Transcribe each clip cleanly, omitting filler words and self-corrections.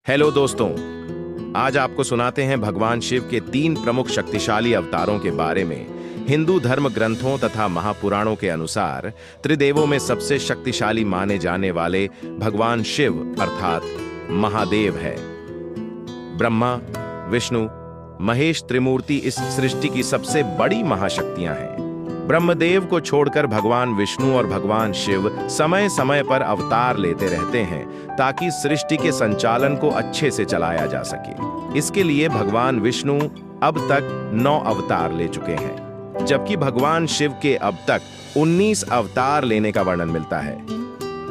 Hello दोस्तों, आज आपको सुनाते हैं भगवान शिव के 3 प्रमुख शक्तिशाली अवतारों के बारे में। हिंदू धर्म ग्रंथों तथा महापुराणों के अनुसार त्रिदेवों में सबसे शक्तिशाली माने जाने वाले भगवान शिव अर्थात महादेव है। ब्रह्मा, विष्णु, महेश त्रिमूर्ति इस सृष्टि की सबसे बड़ी महाशक्तियां हैं। ब्रह्मदेव को छोड़कर भगवान विष्णु और भगवान शिव समय समय पर अवतार लेते रहते हैं ताकि सृष्टि के संचालन को अच्छे से चलाया जा सके। इसके लिए भगवान विष्णु अब तक 9 अवतार ले चुके हैं, जबकि भगवान शिव के अब तक 19 अवतार लेने का वर्णन मिलता है।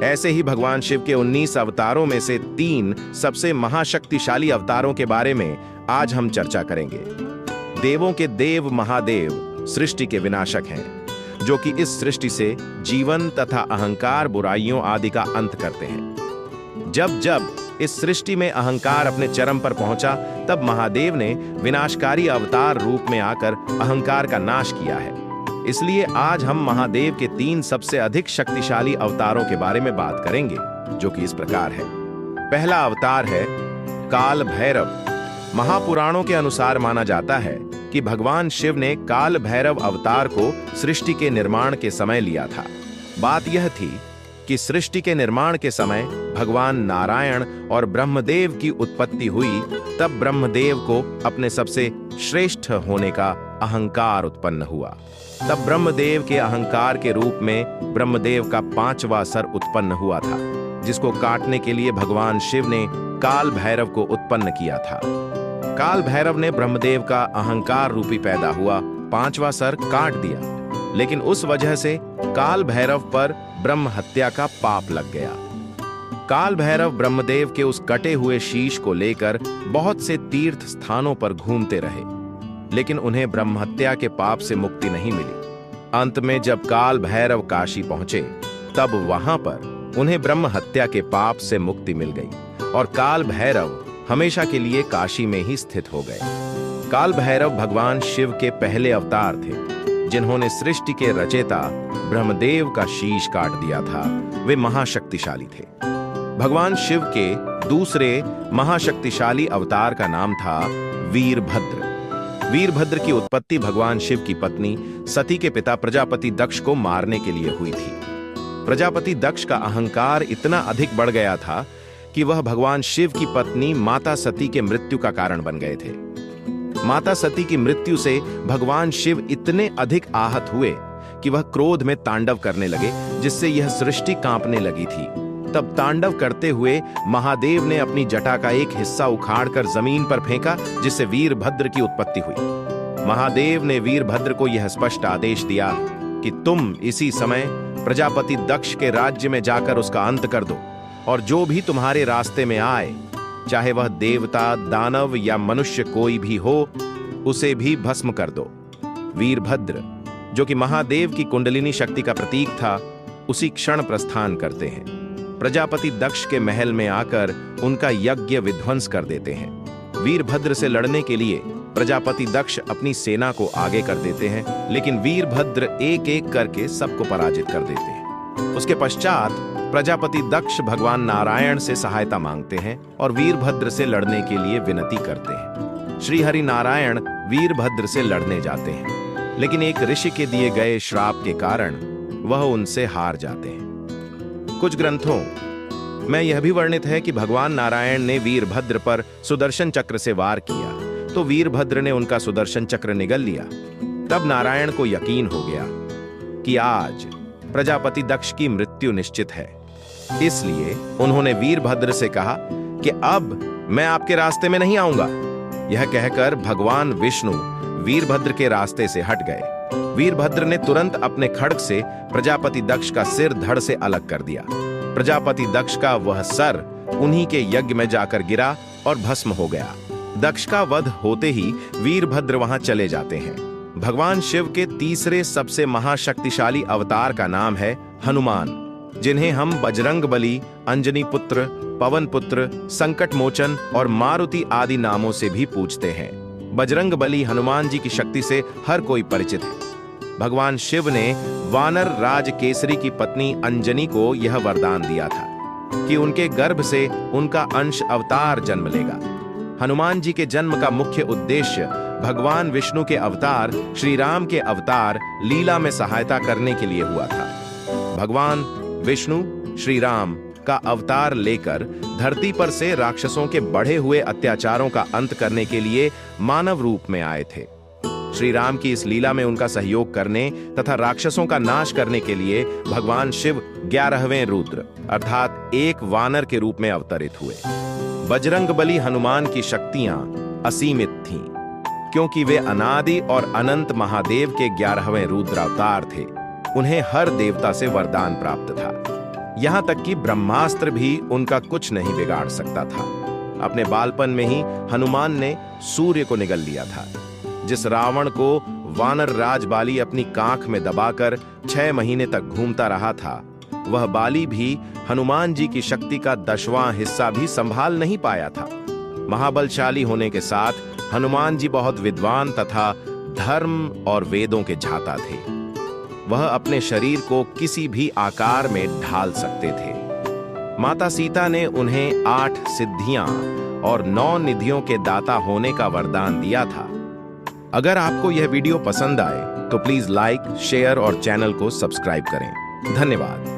ऐसे ही भगवान शिव के 19 अवतारों में से 3 सबसे महाशक्तिशाली अवतारों के बारे में आज हम चर्चा करेंगे। देवों के देव महादेव सृष्टि के विनाशक हैं, जो कि इस सृष्टि से जीवन तथा अहंकार, बुराइयों आदि का अंत करते हैं। जब जब इस सृष्टि में अहंकार अपने चरम पर पहुंचा, तब महादेव ने विनाशकारी अवतार रूप में आकर अहंकार का नाश किया है। इसलिए आज हम महादेव के 3 सबसे अधिक शक्तिशाली अवतारों के बारे में बात करेंगे, जो कि इस प्रकार है। पहला अवतार है काल भैरव। महापुराणों के अनुसार माना जाता है कि भगवान शिव ने काल भैरव अवतार को सृष्टि के निर्माण के समय लिया था। बात यह थी कि सृष्टि के निर्माण के समय भगवान नारायण और ब्रह्मदेव की उत्पत्ति हुई, तब ब्रह्मदेव को अपने सबसे श्रेष्ठ होने का अहंकार उत्पन्न हुआ। तब ब्रह्मदेव के अहंकार के रूप में ब्रह्मदेव का 5वां सर उत्पन्न हुआ था, जिसको काटने के लिए भगवान शिव ने काल भैरव को उत्पन्न किया था। काल भैरव ने ब्रह्मदेव का अहंकार रूपी पैदा हुआ 5वां सर काट दिया, लेकिन उस वजह से काल भैरव पर ब्रह्म हत्या का पाप लग गया। काल भैरव ब्रह्मदेव के उस कटे हुए शीश को लेकर बहुत से तीर्थ स्थानों पर घूमते रहे, लेकिन उन्हें ब्रह्म हत्या के पाप से मुक्ति नहीं मिली। अंत में जब काल भैरव काशी पहुंचे, तब वहां पर उन्हें ब्रह्म हत्या के पाप से मुक्ति मिल गई और काल भैरव हमेशा के लिए काशी में ही स्थित हो गए। काल भैरव भगवान शिव के पहले अवतार थे, जिन्होंने सृष्टि के रचयिता ब्रह्मदेव का शीश काट दिया था। वे महाशक्तिशाली थे। भगवान शिव के दूसरे महाशक्तिशाली अवतार का नाम था वीरभद्र। वीरभद्र की उत्पत्ति भगवान शिव की पत्नी सती के पिता प्रजापति दक्ष को मारने के लिए हुई थी। प्रजापति दक्ष का अहंकार इतना अधिक बढ़ गया था कि वह भगवान शिव की पत्नी माता सती के मृत्यु का कारण बन गए थे। माता सती की मृत्यु से भगवान शिव इतने अधिक आहत हुए कि वह क्रोध में तांडव करने लगे, जिससे यह सृष्टि कांपने लगी थी। तब तांडव करते हुए महादेव ने अपनी जटा का एक हिस्सा उखाड़कर जमीन पर फेंका, जिससे वीरभद्र की उत्पत्ति हुई। महादेव ने वीरभद्र को यह स्पष्ट आदेश दिया कि तुम इसी समय प्रजापति दक्ष के राज्य में जाकर उसका अंत कर दो, और जो भी तुम्हारे रास्ते में आए, चाहे वह देवता, दानव या मनुष्य कोई भी हो, उसे भी भस्म कर दो। वीरभद्र, जो कि महादेव की कुंडलिनी शक्ति का प्रतीक था, उसी क्षण प्रस्थान करते हैं। प्रजापति दक्ष के महल में आकर उनका यज्ञ विध्वंस कर देते हैं। वीरभद्र से लड़ने के लिए प्रजापति दक्ष अपनी सेना को आगे कर देते हैं, लेकिन वीरभद्र एक एक करके सबको पराजित कर देते हैं। उसके पश्चात प्रजापति दक्ष भगवान नारायण से सहायता मांगते हैं और वीरभद्र से लड़ने के लिए विनती करते हैं। श्री हरि नारायण वीरभद्र से लड़ने जाते हैं, लेकिन एक ऋषि के दिए गए श्राप के कारण वह उनसे हार जाते हैं। कुछ ग्रंथों में यह भी वर्णित है कि भगवान नारायण ने वीरभद्र पर सुदर्शन चक्र से वार किया, तो वीरभद्र ने उनका सुदर्शन चक्र निगल लिया। तब नारायण को यकीन हो गया कि आज प्रजापति दक्ष की मृत्यु निश्चित है। इसलिए उन्होंने वीरभद्र से कहा कि अब मैं आपके रास्ते में नहीं आऊंगा। यह कहकर भगवान विष्णु वीरभद्र के रास्ते से हट गए। वीरभद्र ने तुरंत अपने खड्ग से प्रजापति दक्ष का सिर धड़ से अलग कर दिया। प्रजापति दक्ष का वह सर उन्हीं के यज्ञ में जाकर गिरा और भस्म हो गया। दक्ष का वध होते ही वीरभद्र वहां चले जाते हैं। भगवान शिव के तीसरे सबसे महाशक्तिशाली अवतार का नाम है हनुमान, जिन्हें हम बजरंग बली, अंजनी पुत्र, पवन पुत्र, संकट मोचन और मारुति आदि नामों से भी पूजते हैं। बजरंग बली हनुमान जी की शक्ति से हर कोई परिचित है। भगवान शिव ने वानर राज केसरी की पत्नी अंजनी को यह वरदान दिया था कि उनके गर्भ से उनका अंश अवतार जन्म लेगा। हनुमान जी के जन्म का मुख्य उद्देश्य भगवान विष्णु के अवतार श्री राम के अवतार लीला में सहायता करने के लिए हुआ था। भगवान विष्णु श्री राम का अवतार लेकर धरती पर से राक्षसों के बढ़े हुए अत्याचारों का अंत करने के लिए मानव रूप में आए थे। श्री राम की इस लीला में उनका सहयोग करने तथा राक्षसों का नाश करने के लिए भगवान शिव 11वें रुद्र अर्थात एक वानर के रूप में अवतरित हुए। बजरंगबली हनुमान की शक्तियां असीमित थीं, क्योंकि वे अनादि और अनंत महादेव के 11वें रुद्र अवतार थे। उन्हें हर देवता से वरदान प्राप्त था, यहां तक कि ब्रह्मास्त्र भी उनका कुछ नहीं बिगाड़ सकता था। अपने बालपन में ही हनुमान ने सूर्य को निगल लिया था। जिस रावण को वानर राज बाली अपनी कांख में दबाकर 6 महीने तक घूमता रहा था, वह बाली भी हनुमान जी की शक्ति का 10वां हिस्सा भी संभाल नहीं पाया था। महाबलशाली होने के साथ हनुमान जी बहुत विद्वान तथा धर्म और वेदों के झाता थे। वह अपने शरीर को किसी भी आकार में ढाल सकते थे। माता सीता ने उन्हें 8 सिद्धियां और 9 निधियों के दाता होने का वरदान दिया था। अगर आपको यह वीडियो पसंद आए तो प्लीज लाइक, शेयर और चैनल को सब्सक्राइब करें। धन्यवाद।